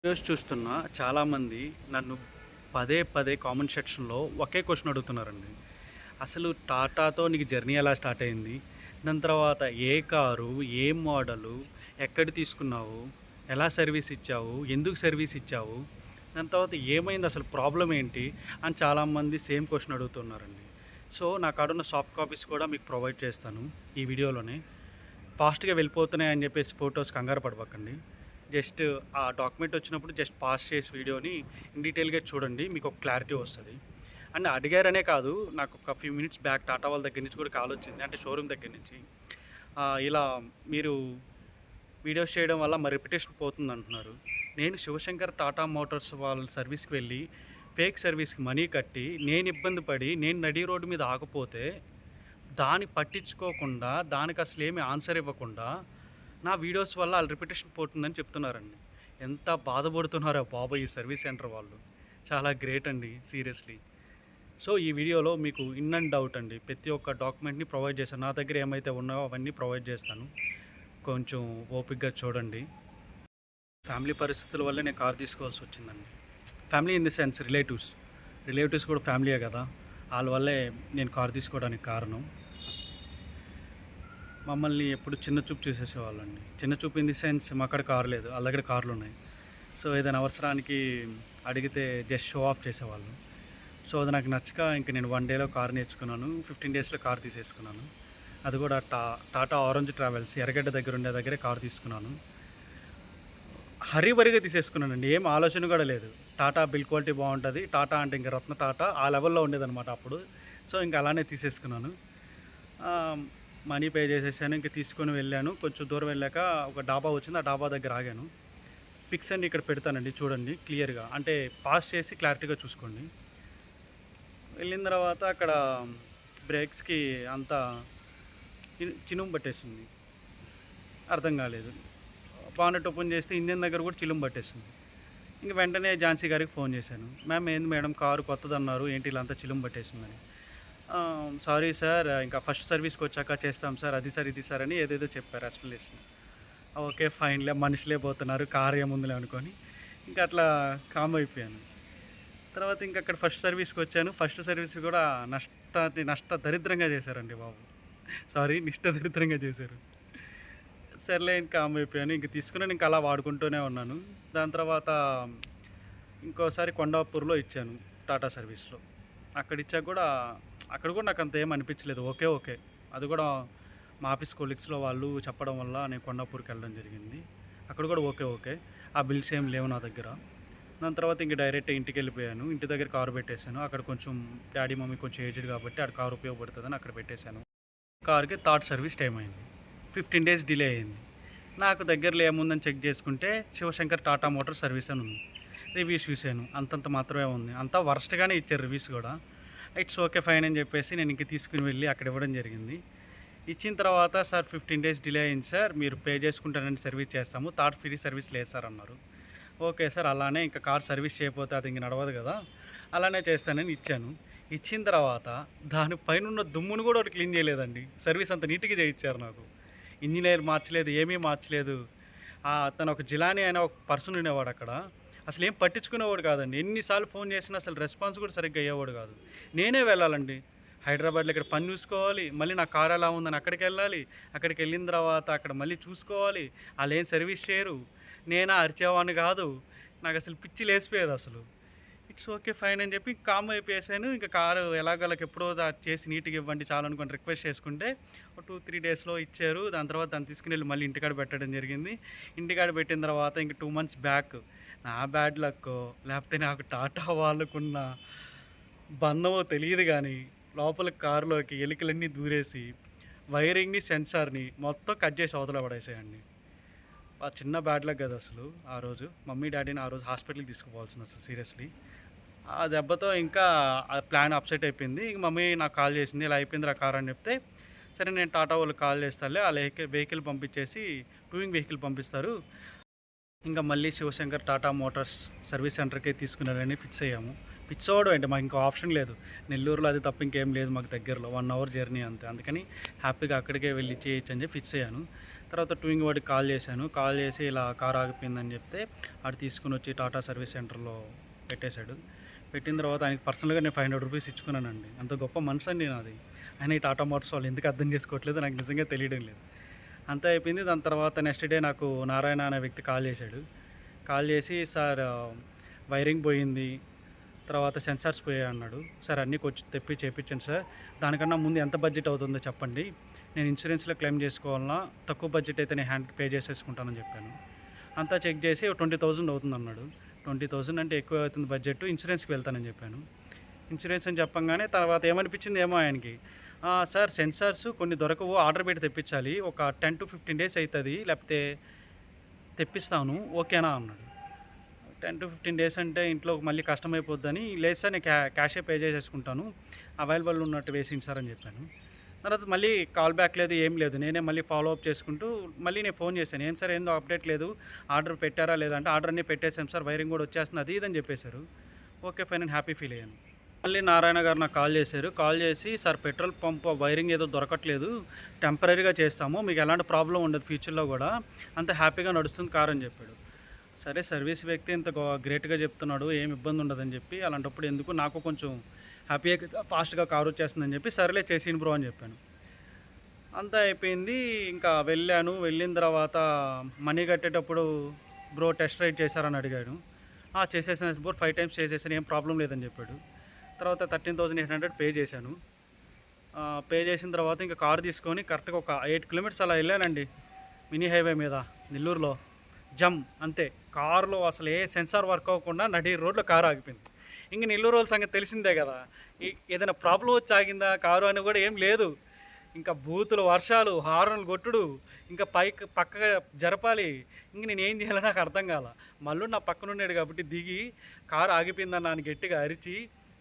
Videos చూస్తున్న చాలామంది నన్ను పదే పదే కామెంట్ సెక్షన్లో ఒకే క్వశ్చన్ అడుగుతున్నారండి. అసలు టాటాతో నీకు జర్నీ ఎలా స్టార్ట్ అయింది? దాని తర్వాత ఏ కారు, ఏ మోడలు, ఎక్కడ తీసుకున్నావు? ఎలా సర్వీస్ ఇచ్చావు? ఎందుకు సర్వీస్ ఇచ్చావు? దాని తర్వాత ఏమైంది, అసలు ప్రాబ్లమ్ ఏంటి? అని చాలామంది సేమ్ క్వశ్చన్ అడుగుతున్నారండి. సో నా కాడున్న సాఫ్ట్ కాపీస్ కూడా మీకు ప్రొవైడ్ చేస్తాను ఈ వీడియోలోనే. ఫాస్ట్‌గా వెళ్ళిపోతున్నాయి అని చెప్పేసి ఫోటోస్ కంగారు పడబాకండి. జస్ట్ ఆ డాక్యుమెంట్ వచ్చినప్పుడు జస్ట్ పాస్ చేసి వీడియోని ఇన్ డీటెయిల్‌గా చూడండి. మీకు ఒక క్లారిటీ వస్తది. అండ్ అడిగారనే కాదు, నాకు ఒక ఫ్యూ మినిట్స్ బ్యాక్ టాటా వాళ్ళ దగ్గర నుంచి కూడా కాల్ వచ్చింది. అంటే షోరూమ్ దగ్గర నుంచి. ఇలా మీరు వీడియోస్ చేయడం వల్ల మా రెప్యుటేషన్ పోతుందంటున్నారు. నేను శివశంకర్ టాటా మోటార్స్ వాళ్ళ సర్వీస్‌కి వెళ్ళి ఫేక్ సర్వీస్‌కి మనీ కట్టి, నేను ఇబ్బంది పడి, నేను నడి రోడ్డు మీద ఆగిపోతే దాన్ని పట్టించుకోకుండా, దానికసలేమి ఆన్సర్ ఇవ్వకుండా, నా వీడియోస్ వల్ల ఆళ్ళ రెప్యుటేషన్ పోతుందని చెప్తున్నారండి. ఎంత బాధపడుతున్నారో బాబోయ్! ఈ సర్వీస్ సెంటర్ వాళ్ళు. చాలా గ్రేట్ అండి సీరియస్‌లీ. సో, ఈ వీడియోలో మీకు ఇన్ అండ్ ఔట్ అండి ప్రతి ఒక్క డాక్యుమెంట్‌ని ప్రొవైడ్ చేశాను. నా దగ్గర ఏమైతే ఉన్నాయో అవన్నీ ప్రొవైడ్ చేస్తాను. కొంచెం ఓపికగా చూడండి. ఫ్యామిలీ పరిస్థితుల వల్లే నేను కార్ తీసుకోవాల్సొచ్చిందండి. Family in the sense relatives. Relatives కూడా ఫ్యామిలీయే గదా! ఆళ్ళ వల్లే నేను కార్ తీసుకోవడానికి కారణం. మమ్మల్ని ఎప్పుడు చిన్న చూపు చూసేసేవాళ్ళండి. చిన్న చూపు ఇన్ ది సెన్స్ మా కాడ కారు లేదు. ఆళ్ళ దగ్గర కార్లున్నాయి. సో, ఏదైనా అవసరానికి అడిగితే జస్ట్ షో ఆఫ్ చేసేవాళ్ళు. సో, అది నాకు నచ్చక ఇంక నేను 1 డేలో కారు నేర్చుకున్నాను. 15 డేస్‌లో కారు తీసేసుకున్నాను. అది కూడా టాటా ఆరెంజ్ ట్రావెల్స్ ఎర్రగడ్డ దగ్గర ఉండే దగ్గరే కారు తీసుకున్నాను. హరీ బరీగా తీసేసుకున్నానండి. ఏం ఆలోచన కూడా లేదు. టాటా బిల్డ్ క్వాలిటీ బావుంటది. టాటా అంటే ఇంక రత్న టాటా ఆ లెవెల్‌లో ఉండేదనమాట అప్పుడు. సో, ఇంక అలానే తీసేసుకున్నాను. ఆహ్, మనీ పే చేసేసాను. ఇంక తీసుకొని వెళ్ళాను. కొంచెం దూరం వెళ్ళాక ఒక డాబా వచ్చింది. ఆ డాబా దగ్గర ఆగాను. పిక్స్ అన్నీ ఇక్కడ పెడతానండి చూడండి క్లియర్‌గా. అంటే పాజ్ చేసి క్లారిటీగా చూసుకోండి. వెళ్ళిన తర్వాత అక్కడ బ్రేక్స్‌కి అంతా చినుము పట్టేసింది. అర్థం కాలేదు. బానెట్ ఓపెన్ చేస్తే ఇంజిన్ దగ్గర కూడా చిలుము పట్టేసింది. ఇంక వెంటనే ఝాన్సీ గారికి ఫోన్ చేశాను. మ్యామ్ ఏంది మేడం కారు కొత్తదన్నారు, ఏంటి ఇలా అంతా చిలుము పట్టేసిందని. సారీ సార్, ఇంకా ఫస్ట్ సర్వీస్‌కొచ్చాక చేస్తాం సార్, అది సార్, ఇది సార్ అని ఏదేదో చెప్పారు ఎక్స్‌ప్లనేషన్. ఓకే. ఫైన్‌లే మనుషులే పోతున్నారు, కారు ఏముందిలే అనుకోని ఇంకా అట్లా కామ్ అయిపోయాను. తర్వాత ఇంక అక్కడ ఫస్ట్ సర్వీస్‌కొచ్చాను. ఫస్ట్ సర్వీస్ కూడా నష్ట దరిద్రంగా చేశారండి బాబు. సారీ, నిష్ట దరిద్రంగా చేశారు. సర్లే ఇంక కామ్ అయిపోయాను. ఇంక తీసుకున్నాను, ఇంక అలా వాడుకుంటూనే ఉన్నాను. దాని తర్వాత ఇంకోసారి కొండాపూర్‌లో ఇచ్చాను టాటా సర్వీస్‌లో. అక్కడిచ్చాక కూడా అక్కడ కూడా నాకంత ఏం అనిపించలేదు. ఓకే. ఓకే. అది కూడా మా ఆఫీస్ కొలీగ్స్‌లో వాళ్ళు చెప్పడం వల్ల నేను కొండాపూర్‌కెళ్ళడం జరిగింది. అక్కడ కూడా ఓకే. ఓకే. ఆ బిల్స్ ఏం లేవు నా దగ్గర. దాని తర్వాత ఇంక డైరెక్ట్ ఇంటికెళ్ళిపోయాను. ఇంటి దగ్గర కారు పెట్టేసాను. అక్కడ కొంచెం డ్యాడీ, మమ్మీ కొంచెం ఏజ్డ్ కాబట్టి ఆడ కారు ఉపయోగపడుతదని అక్కడ పెట్టేసాను. కార్‌కి థర్డ్ సర్వీస్ టైమ్ అయింది. 15 డేస్ డిలే అయింది. నాకు దగ్గరలో ఏముందని చెక్ చేసుకుంటే శివశంకర్ టాటా మోటార్ సర్వీస్ అని ఉంది. రివ్యూస్ చూసాను. అంతంత మాత్రమే ఉంది. అంతా వరస్ట్‌గానే ఇచ్చారు రివ్యూస్ గూడా. ఇట్స్ ఓకే ఫైన్ అని చెప్పేసి నేను ఇంక తీసుకొని వెళ్ళి అక్కడ ఇవ్వడం జరిగింది. ఇచ్చిన తర్వాత సార్ 15 డేస్ డిలే అయింది సార్, మీరు పే చేసుకుంటానండి సర్వీస్ చేస్తాము. థర్డ్ ఫ్రీ సర్వీస్ లేదు సార్ అన్నారు. ఓకే సార్, అలానే ఇంకా కార్ సర్వీస్ చేయకపోతే అది ఇంక నడవదు కదా! అలానే చేస్తానని ఇచ్చాను. ఇచ్చిన తర్వాత దాని పైనున్న దుమ్మును కూడా ఒకటి క్లీన్ చేయలేదండి. సర్వీస్ అంత నీట్‌గా చేయించారు నాకు. ఇంజిన్ మార్చలేదు, ఏమీ మార్చలేదు. తను ఒక జిలానీ అనే ఒక పర్సన్ ఉండేవాడు అక్కడ. అసలేం పట్టించుకునేవాడు కాదండి. ఎన్ని సార్లు ఫోన్ చేసినా అసలు రెస్పాన్స్ కూడా సరిగ్గా అయ్యేవాడు కాదు. నేనే వెళ్ళాలండి. హైదరాబాద్‌లో ఇక్కడ పని చూసుకోవాలి. మళ్ళీ నా కార్ ఎలా ఉందని అక్కడికెళ్ళాలి. అక్కడికెళ్ళిన తర్వాత అక్కడ మళ్ళీ చూసుకోవాలి. ఆళ్ళేం సర్వీస్ చేయరు. నేనా అరిచేవాడిని కాదు. నాకసలు పిచ్చి లేసిపోయేదసలు. ఇట్స్ ఓకే ఫైన్ అని చెప్పి కామ్ అయిపోయేసాను. ఇంక కారు ఎలాగోలాగ ఎప్పుడో చేసి నీట్‌గా ఇవ్వండి చాలు అనుకోని రిక్వెస్ట్ చేసుకుంటే ఒక 2, 3 డేస్‌లో ఇచ్చారు. దాని తర్వాత దాన్ని తీసుకెళ్ళి మళ్ళీ ఇంటికాడ పెట్టడం జరిగింది. ఇంటికాడ పెట్టిన తర్వాత ఇంక 2 మంత్స్ బ్యాక్ నా బ్యాడ్ లక్కో లేకపోతే నాకు టాటా వాళ్ళకున్న బంధమో తెలీదు గానీ లోపల కారులోకి ఎలికలన్నీ దూరేసి వైరింగ్‌ని, సెన్సార్‌ని మొత్తం కట్ చేసి అవతల పడేసాయండి. ఆ చిన్న బ్యాడ్ లక్ గదసలు ఆ రోజు. మమ్మీ, డ్యాడీని ఆ రోజు హాస్పిటల్‌కి తీసుకుపోవాల్సింది అసలు సీరియస్‌లీ. ఆ దెబ్బతో ఇంకా ఆ ప్లాన్ అప్‌సెట్ అయిపోయింది. ఇంక మమ్మీ నాకు కాల్ చేసింది. ఇలా అయిపోయిందిరా కార్ అని చెప్తే, సరే నేను టాటా వాళ్ళకి కాల్ చేస్తానులే. ఆళ్ళ వెహికల్ పంపించేసి టూయింగ్ వెహికల్ పంపిస్తారు. ఇంకా మళ్ళీ శివశంకర్ టాటా మోటార్స్ సర్వీస్ సెంటర్‌కే తీసుకున్నారని ఫిక్స్ అయ్యాము. ఫిక్స్ అవ్వడం ఏంటి, మాకు ఇంకో ఆప్షన్ లేదు. నెల్లూరులో అది తప్ప ఇంకేం లేదు మాకు దగ్గరలో. 1 అవర్ జర్నీ అంతే. అందుకని హ్యాపీగా అక్కడికే వెళ్ళి చేయొచ్చు అని చెప్పి ఫిక్స్ అయ్యాను. తర్వాత టూయింగ్ వాడికి కాల్ చేశాను. కాల్ చేసి ఇలా కార్ ఆగిపోయిందని చెప్తే ఆడు తీసుకొని వచ్చి టాటా సర్వీస్ సెంటర్‌లో పెట్టేశాడు. పెట్టిన తర్వాత ఆయనకి పర్సనల్‌గా నేను రూ. 500 ఇచ్చుకున్నానండి. అంత గొప్ప మనసండి నాది. అయినా ఈ టాటా మోటార్స్ వాళ్ళు ఎందుకు అర్థం చేసుకోవట్లేదో నాకు నిజంగా తెలియడం లేదు. అంతా అయిపోయింది. దాని తర్వాత నెక్స్ట్ డే నాకు నారాయణ అనే వ్యక్తి కాల్ చేశాడు. కాల్ చేసి సార్ వైరింగ్ పోయింది. తర్వాత సెన్సార్స్ పోయాయి అన్నాడు. సార్ అన్నీ కొంచెం తెప్పి చేపించండి సార్. దానికన్నా ముందు ఎంత బడ్జెట్ అవుతుందో చెప్పండి. నేను ఇన్సూరెన్స్‌లో క్లెయిమ్ చేసుకోవాలన్నా తక్కువ బడ్జెట్ అయితే నేను హ్యాండ్ పే చేసేసుకుంటానని చెప్పాను. అంతా చెక్ చేసి 20,000 అవుతుందన్నాడు. 20,000 అంటే ఎక్కువ అవుతుంది బడ్జెట్, ఇన్సూరెన్స్‌కి వెళ్తానని చెప్పాను. ఇన్సూరెన్స్ అని చెప్పంగానే తర్వాత ఏమనిపించింది ఏమో ఆయనకి, సార్ సెన్సార్స్ కొన్ని దొరకవు, ఆర్డర్ పెట్టి తెప్పించాలి. ఒక 10-15 డేస్ అవుతుంది, లేకపోతే తెప్పిస్తాను ఓకేనా అన్నాడు. 10-15 డేస్ అంటే ఇంట్లో మళ్ళీ కష్టమైపోద్దని, లేదు సార్ నేను క్యాషే పే చేసేసుకుంటాను, అవైలబుల్ ఉన్నట్టు వేసింది సార్ అని చెప్పాను. తర్వాత మళ్ళీ కాల్ బ్యాక్ లేదు, ఏం లేదు. నేనే మళ్ళీ ఫాలో అప్ చేసుకుంటూ మళ్ళీ నేను ఫోన్ చేశాను. ఏం సార్ ఏందో అప్డేట్ లేదు, ఆర్డర్ పెట్టారా లేదా అంటే, ఆర్డర్ అన్నీ పెట్టేసాం సార్, వైరింగ్ కూడా వచ్చేస్తుంది అది ఇదని చెప్పేశారు. ఓకే ఫైన్ అని హ్యాపీ ఫీల్ అయ్యాను. మళ్ళీ నారాయణ గారు నాకు కాల్ చేశారు. కాల్ చేసి సార్ పెట్రోల్ పంప్ వైరింగ్ ఏదో దొరకట్లేదు, టెంపరరీగా చేస్తాము, మీకు ఎలాంటి ప్రాబ్లం ఉండదు ఫ్యూచర్లో కూడా, అంత హ్యాపీగా నడుస్తుంది కార్ అని చెప్పాడు. సరే సర్వీస్ వ్యక్తి ఇంత గ్రేట్గా చెప్తున్నాడు, ఏం ఇబ్బంది ఉండదని చెప్పి, అలాంటప్పుడు ఎందుకు నాకు కొంచెం హ్యాపీగా ఫాస్ట్గా కారు వచ్చేస్తుందని చెప్పి సరేలే చేసిన బ్రో అని చెప్పాను. అంతా అయిపోయింది. ఇంకా వెళ్ళాను. వెళ్ళిన తర్వాత మనీ కట్టేటప్పుడు బ్రో టెస్ట్ రైడ్ చేశారని అడిగాడు. చేసేసాను బ్రో, 5 టైమ్స్ చేసేసాను, ఏం ప్రాబ్లం లేదని చెప్పాడు. తర్వాత 13,800 పే చేశాను. పే చేసిన తర్వాత ఇంకా కారు తీసుకొని కరెక్ట్గా ఒక 8 కిలోమీటర్స్ అలా వెళ్ళానండి మినీ హైవే మీద నెల్లూరులో. అంతే, కారులో అసలు ఏ సెన్సార్ వర్క్ అవ్వకుండా నడి రోడ్లో కారు ఆగిపోయింది. ఇంక నెల్లూరు వాళ్ళ సంగతి తెలిసిందే కదా, ఏదైనా ప్రాబ్లం వచ్చి ఆగిందా కారు అని కూడా ఏం లేదు. ఇంకా బూతులు, వర్షాలు, హార్న్లు కొట్టుడు, ఇంకా పక్కగా జరపాలి. ఇంక నేను ఏం చేయాలో నాకు అర్థం కాల. మళ్ళీ నా పక్కన ఉన్నాడు కాబట్టి దిగి కారు ఆగిపోయిందని ఆయన గట్టిగా అరిచి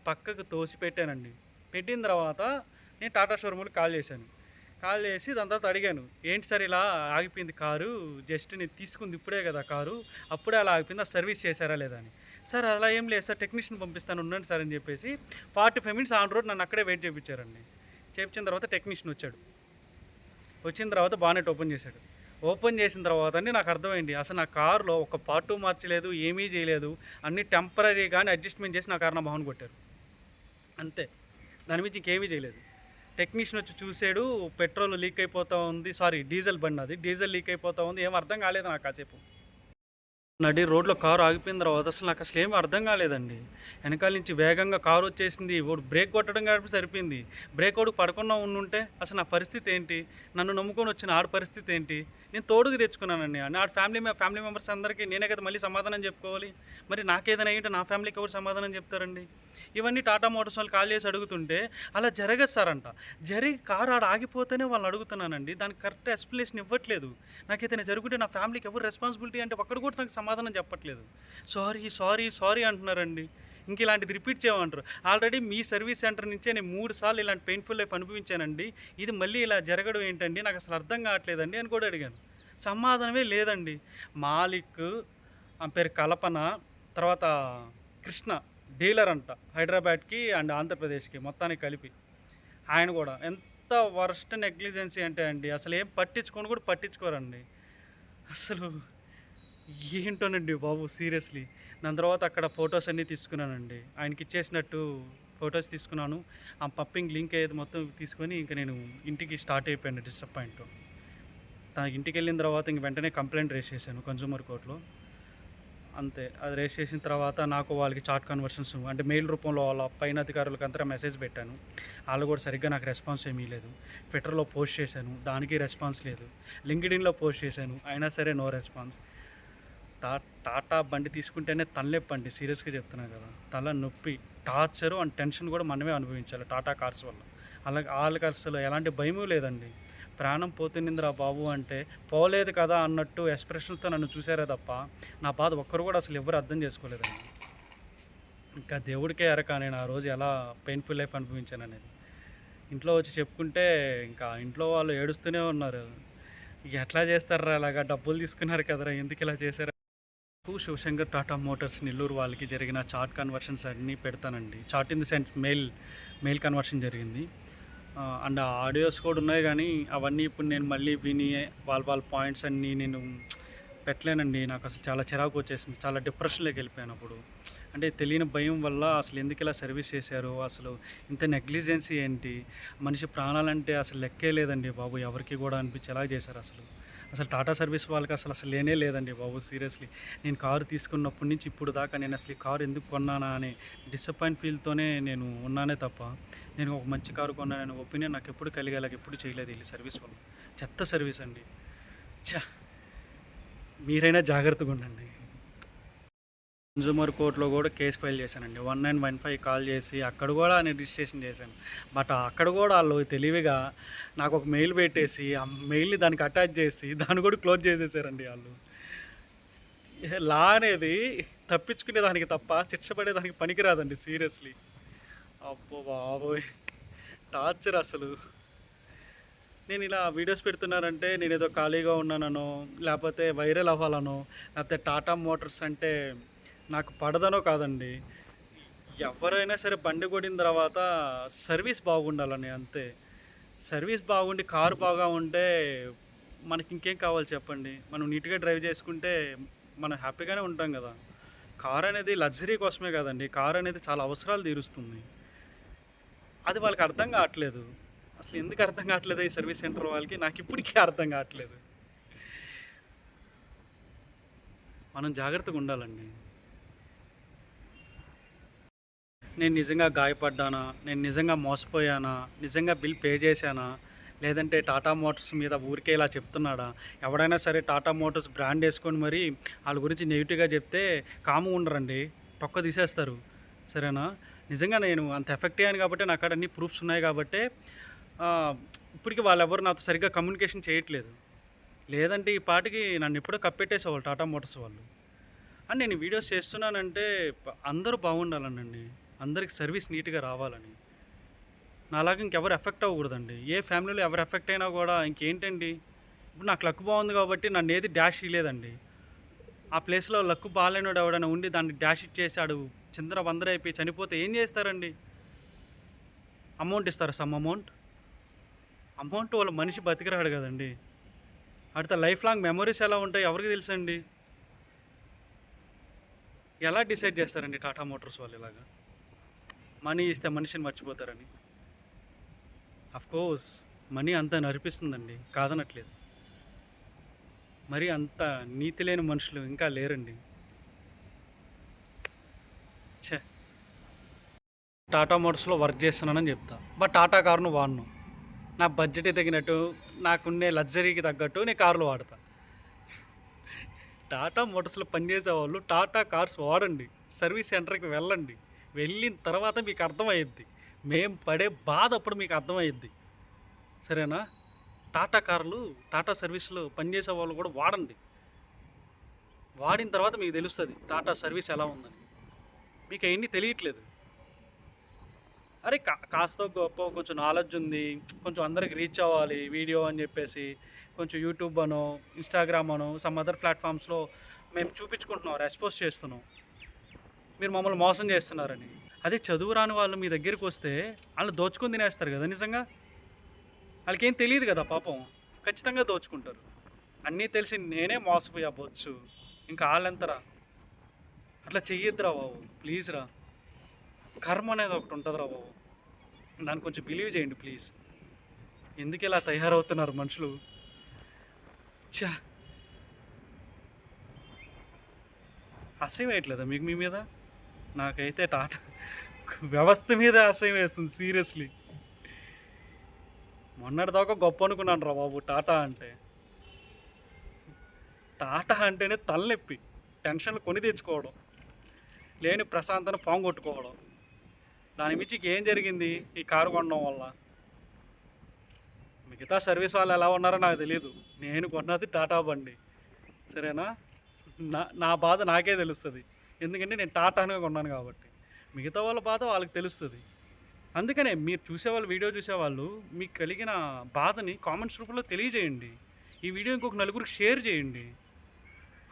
పక్కకు తోసి పెట్టానండి. పెట్టిన తర్వాత నేను టాటా షోరూమ్కి కాల్ చేశాను. కాల్ చేసి దాని తర్వాత అడిగాను, ఏంటి సార్ ఇలా ఆగిపోయింది కారు, జస్ట్ నేను తీసుకుంది ఇప్పుడే కదా కారు, అప్పుడే అలా ఆగిపోయింది, ఆ సర్వీస్ చేశారా లేదా అని. సార్ అలా ఏం లేదు సార్, టెక్నీషియన్ పంపిస్తాను ఉండండి సార్ అని చెప్పేసి 45 మినిట్స్ ఆన్ రోడ్ నన్ను అక్కడే వెయిట్ చేయించారండి. చేయించిన తర్వాత టెక్నీషియన్ వచ్చాడు. వచ్చిన తర్వాత బానెట్ ఓపెన్ చేశాడు. ఓపెన్ చేసిన తర్వాత అండి నాకు అర్థమైంది, అసలు నా కారులో ఒక పార్టు మార్చలేదు, ఏమీ చేయలేదు, అన్నీ టెంపరీ కానీ అడ్జస్ట్మెంట్ చేసి నా కారు నా మొహన్ కొట్టారు అంతే. దాని మించి ఇంకేమీ చేయలేదు. టెక్నీషియన్ వచ్చి చూసాడు, పెట్రోల్ లీక్ అయిపోతూ ఉంది, సారీ డీజిల్ బండి అది, డీజిల్ లీక్ అయిపోతూ ఉంది, ఏం అర్థం కాలేదు నాకు కాసేపు. నడి రోడ్లో కారు ఆగిపోయిన తర్వాత అసలు నాకు అసలు ఏమీ అర్థం కాలేదండి. వెనకాల నుంచి వేగంగా కారు వచ్చేసింది, వాడు బ్రేక్ కొట్టడం కాబట్టి సరిపోయింది. బ్రేక్ వాడికి పడకుండా ఉండుంటే అసలు నా పరిస్థితి ఏంటి, నన్ను నమ్ముకొని వచ్చిన ఆడ పరిస్థితి ఏంటి. నేను తోడుకు తెచ్చుకున్నానండి, ఆడ ఫ్యామిలీ మెంబర్స్ అందరికీ నేనే కదా మళ్ళీ సమాధానం చెప్పుకోవాలి. మరి నాకేదైనా అయ్యింటే నా ఫ్యామిలీకి ఎవరు సమాధానం చెప్తారండి. ఇవన్నీ టాటా మోటార్స్ వాళ్ళు కాల్ చేసి అడుగుతుంటే అలా జరగదు సార్ అంట. జరిగి కారు ఆడ ఆగిపోతేనే వాళ్ళని అడుగుతున్నానండి, దానికి కరెక్ట్ ఎక్స్ప్లెనేషన్ ఇవ్వట్లేదు. నాకు ఏదైనా జరుగుతుంటే నా ఫ్యామిలీకి ఎవరు రెస్పాన్సిబిలిటీ అంటే ఒక్కడు కూడా నాకు సమాధానం చెప్పట్లేదు. సారీ అంటున్నారండి. ఇంక ఇలాంటిది రిపీట్ చేయమంటారు. ఆల్రెడీ మీ సర్వీస్ సెంటర్ నుంచే నేను 3 సార్లు ఇలాంటి పెయిన్ఫుల్ లైఫ్ అనుభవించానండి, ఇది మళ్ళీ ఇలా జరగడం ఏంటండి, నాకు అసలు అర్థం కావట్లేదండి అని కూడా అడిగాను. సమాధానమే లేదండి. మాలిక్, ఆమె పేరు కల్పన, తర్వాత కృష్ణ, డీలర్ అంట హైదరాబాద్కి అండ్ ఆంధ్రప్రదేశ్కి మొత్తానికి కలిపి. ఆయన కూడా ఎంత వర్స్ట్ నెగ్లిజెన్సీ అంటే అండి, అసలు ఏం కూడా పట్టించుకోరండి. అసలు ఏంటోనండి బాబు, సీరియస్లీ. దాని తర్వాత అక్కడ ఫొటోస్ అన్నీ తీసుకున్నానండి, ఆయనకి ఇచ్చేసినట్టు ఫొటోస్ తీసుకున్నాను. ఆ పప్పింగ్ లింక్ ఏది మొత్తం తీసుకొని ఇంకా నేను ఇంటికి స్టార్ట్ అయిపోయాను డిసప్పాయింట్తో. తనకి ఇంటికి వెళ్ళిన తర్వాత ఇంక వెంటనే కంప్లైంట్ రేస్ చేశాను కన్జ్యూమర్ కోర్టులో. అంతే, అది రేస్ చేసిన తర్వాత నాకు వాళ్ళకి చాట్ కన్వర్షన్స్ అంటే మెయిల్ రూపంలో వాళ్ళ పైన అధికారులకు అంతా మెసేజ్ పెట్టాను. వాళ్ళు కూడా సరిగ్గా నాకు రెస్పాన్స్ ఏమీ లేదు. ట్విట్టర్లో పోస్ట్ చేశాను, దానికి రెస్పాన్స్ లేదు. లింక్డ్ఇన్లో పోస్ట్ చేశాను, అయినా సరే నో రెస్పాన్స్. టాటా బండి తీసుకుంటేనే తలనొప్పండి, సీరియస్గా చెప్తున్నాను కదా, తల నొప్పి, టార్చరు అండ్ టెన్షన్ కూడా మనమే అనుభవించాలి టాటా కార్స్ వల్ల. అలాగే వాళ్ళకి అసలు ఎలాంటి భయమూ లేదండి. ప్రాణం పోతుందిరా బాబు అంటే పోలేదు కదా అన్నట్టు ఎక్స్ప్రెషన్తో నన్ను చూసారే తప్ప నా బాధ ఒక్కరు కూడా అసలు ఎవరు అర్థం చేసుకోలేదండి. ఇంకా దేవుడికే ఎరక నేను ఆ రోజు ఎలా పెయిన్ఫుల్ లైఫ్ అనుభవించాను అనేది. ఇంట్లో వచ్చి చెప్పుకుంటే ఇంకా ఇంట్లో వాళ్ళు ఏడుస్తూనే ఉన్నారు, ఎట్లా చేస్తారా అలాగా, డబ్బులు తీసుకున్నారు కదరా, ఎందుకు ఇలా చేశారా. శివశంకర్ టాటా మోటార్స్ నెల్లూరు వాళ్ళకి జరిగిన చాట్ కన్వర్షన్స్ అన్నీ పెడతానండి. Chat in the sense mail conversion జరిగింది. అండ్ ఆడియోస్ కూడా ఉన్నాయి కానీ అవన్నీ ఇప్పుడు నేను మళ్ళీ విని వాళ్ళ పాయింట్స్ అన్నీ నేను పెట్టలేనండి. నాకు అసలు చాలా చిరాకు వచ్చేసింది. చాలా డిప్రెషన్‌లోకి వెళ్ళిపోయాను అప్పుడు. అంటే తెలియని భయం వల్ల అసలు ఎందుకు ఇలా సర్వీస్ చేశారు? అసలు ఇంత నెగ్లిజెన్సీ ఏంటి? మనిషి ప్రాణాలంటే అసలు లెక్కే లేదండి బాబు! ఎవరికీ కూడా అనిపించేలా చేశారు అసలు. అసలు టాటా సర్వీస్ వాళ్ళకి అసలు లేనే లేదండి బాబు! సీరియస్‌లీ. నేను కారు తీసుకున్నప్పటి నుంచి ఇప్పుడు దాకా నేను అసలు ఈ కారు ఎందుకు కొన్నానా అనే డిసప్పాయింట్ ఫీల్‌తోనే నేను ఉన్నానే తప్ప, నేను ఒక మంచి కారు కొన్నాననే ఒపీనియన్ నాకెప్పుడు కలిగేలాగా ఎప్పుడు చేయలేదు ఈళ్ళ సర్వీస్ వాళ్ళు. చెత్త సర్వీస్ అండి. ఛ! మీరైనా జాగ్రత్తగుండండి. కన్జ్యూమర్ కోర్ట్‌లో గూడా కేస్ ఫైల్ చేశానండి. 1915 కాల్ చేసి అక్కడ గూడా నేను రిజిస్ట్రేషన్ చేశాను. బట్ అక్కడ గూడా ఆళ్ళు తెలివిగా నాకొక మెయిల్ పెట్టేసి, ఆ మెయిల్‌ని దానికి అటాచ్ చేసి దాన్ని కూడా క్లోజ్ చేసేసారండి ఆళ్ళు. లా అనేది తప్పించుకునే దానికి తప్ప శిక్ష పడేదానికి పనికిరాదండి సీరియస్‌లీ. అబ్బో బాబోయ్! టార్చర్ అసలు. నేను ఇలా వీడియోస్ పెడుతున్నానంటే నేనేదో ఖాళీగా ఉన్నాననో, లేపోతే వైరల్ అవ్వాలనో, లేకపోతే టాటా మోటార్స్ అంటే నాకు పడదనో కాదండి. ఎవరైనా సరే బండి కొనిన తర్వాత సర్వీస్ బాగుండాలని అంతే. సర్వీస్ బాగుండి, కారు బాగా ఉంటే మనకింకేం కావాలి చెప్పండి? మనం నీట్‌గా డ్రైవ్ చేసుకుంటే మనం హ్యాపీగానే ఉంటాం గదా! కార్ అనేది లగ్జరీ కోసమే కదండీ! కార్ అనేది చాలా అవసరాలు తీరుస్తుంది. అది వాళ్ళకి అర్థం గావట్లేదు. అసలు ఎందుకు అర్థం కావట్లేదో ఈ సర్వీస్ సెంటర్ వాళ్ళకి నాకిప్పటికీ అర్థం కావట్లేదు. మనం జాగ్రత్తగా ఉండాలండి. నేను నిజంగా గాయపడ్డానా? నేను నిజంగా మోసపోయానా? నిజంగా బిల్ పే చేశానా? లేదంటే టాటా మోటార్స్ మీద ఊరికే ఇలా చెప్తున్నాడా? ఎవడైనా సరే టాటా మోటార్స్ బ్రాండ్ యేసుకొని మరి ఆళ్ళ గురించి నెగెటివ్‌గా చెప్తే కామ్‌గా ఉండరండి. తొక్క తీసేస్తారు. సరేనా? నిజంగా నేను అంత ఎఫెక్ట్ అయ్యాను కాబట్టే నా కాడ అన్ని ప్రూఫ్స్ ఉన్నాయి కాబట్టే ఆహ్, ఇప్పటికి వాళ్ళెవ్వరు నాతో సరిగ్గా కమ్యూనికేషన్ చేయట్లేదు. లేదంటే ఈ పాటికి నన్నెప్పుడో కప్పెట్టేసేవాళ్ళు టాటా మోటార్స్ వాళ్ళు. అండ్ నేను వీడియోస్ చేస్తున్నానంటే అందరూ బాగుండాలనండి. అందరికి సర్వీస్ నీట్‌గా రావాలని. నాలాగా ఇంకెవరు ఎఫెక్ట్ అవ్వకూడదండి. ఏ ఫ్యామిలీలో ఎవరు ఎఫెక్ట్ అయినా గూడా ఇంకేంటండి, ఇప్పుడు నాకు లక్ బాగుంది కాబట్టి నన్నేది డాష్ ఇయ్యలేదండి. ఆ ప్లేస్‌లో లక్ బాలేనోడు ఎవడైనా ఉండి దాన్ని డాష్ ఇచ్చేసి ఆడు చిందరవందరైపోయి చనిపోతే ఏం జేస్తారండి? అమౌంట్ ఇస్తారా సమ్ అమౌంట్? అమౌంట్ వల్ల మనిషి బతికిరాడు గదండీ! ఆడితో లైఫ్ లాంగ్ మెమోరీస్ ఎలా ఉంటాయో ఎవరికి తెలుసండి? ఎలా డిసైడ్ చేస్తారండి టాటా మోటార్స్ వాళ్ళు ఇలాగా? మనీ ఇస్తే మనిషిని మర్చిపోతారని. అఫ్‌కోర్స్ మనీ అంతా నరిపిస్తుందండి. కాదనట్లేదు. మరి అంత నీతి లేని మనుషులు ఇంకా లేరండి. ఛ! టాటా మోటార్స్‌లో వర్క్ చేస్తున్నానని చెప్తా. బట్ టాటా కార్‌ను వాడను. నా బడ్జెట్‌కి తగినట్టు, నాకుండే లగ్జరీకి తగ్గట్టు నేను కార్లు వాడతా. టాటా మోటార్స్‌లో పనిచేసేవాళ్ళు టాటా కార్స్ వాడండి. సర్వీస్ సెంటర్‌కి వెళ్ళండి. వెళ్ళిన తర్వాత మీకు అర్థమయ్యిద్ది. మేము పడే బాధ అప్పుడు మీకు అర్థమయ్యిద్ది. సరేనా? టాటా కార్లు, టాటా సర్వీస్‌లో పనిచేసే వాళ్ళు కూడా వాడండి. వాడిన తర్వాత మీకు తెలుస్తది టాటా సర్వీస్ ఎలా ఉందని. మీకు అయన్నీ తెలియట్లేదు. అరే కాస్తో గొప్పో కొంచెం నాలెడ్జ్ ఉంది. కొంచెం అందరికి రీచ్ అవ్వాలి వీడియో అని చెప్పేసి, కొంచెం యూట్యూబ్ అనో, ఇన్‌స్టాగ్రామ్ అనో, సమ్ అదర్ ప్లాట్‌ఫామ్స్‌లో మేము చూపించుకుంటున్నాం, ఎక్స్‌పోజ్ చేస్తున్నాం. మీరు మమ్మల్ని మోసం చేస్తున్నారని. అదే చదువు రాని వాళ్ళు మీ దగ్గరికొస్తే ఆళ్ళు దోచుకొని తినేస్తారు గదా! నిజంగా. ఆళ్ళకేం తెలీదు గదా పాపం. ఖచ్చితంగా దోచుకుంటారు. అన్నీ తెలిసి నేనే మోసపోయా బొచ్చు. ఇంకా ఆళ్ళెంతరా? అట్లా చెయ్యొద్దురా బాబు. ప్లీజ్ రా. కర్మ అనేది ఒకటి ఉంటదిరా బాబు. దాన్ని కొంచెం బిలీవ్ చేయండి ప్లీజ్. ఎందుకిలా తయారవుతున్నారు మనుషులు? ఛ! అసహ్యం వేయట్లేదా మీకు మీ మీద? నాకైతే టాటా వ్యవస్థ మీదే అసహ్యం వేస్తుంది సీరియస్‌లీ. మొన్నటిదాకా గొప్ప అనుకున్నానురా బాబు టాటా అంటే. టాటా అంటేనే తలనొప్పి. టెన్షన్‌లు కొని తెచ్చుకోవడం. లేని ప్రశాంతన పోంగొట్టుకోవడం. దాని మించి ఇంకేం జరిగింది ఈ కారు కొనడం వల్ల? మిగతా సర్వీస్ వాళ్ళు ఎలా ఉన్నారో నాకు తెలీదు. నేను కొన్నది టాటా బండి. సరేనా? నా బాధ నాకే తెలుస్తది. ఎందుకంటే నేను టాటానే కొన్నాను కాబట్టి. మిగతా వాళ్ళ బాధ వాళ్ళకి తెలుస్తది. అందుకనే మీరు చూసేవాళ్ళు వీడియో చూసేవాళ్ళు మీకు కలిగిన బాధని కామెంట్స్ రూపంలో తెలియజేయండి. ఈ వీడియో ఇంకొక నలుగురికి షేర్ చేయండి.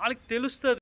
ఆళ్ళకి తెలుస్తది.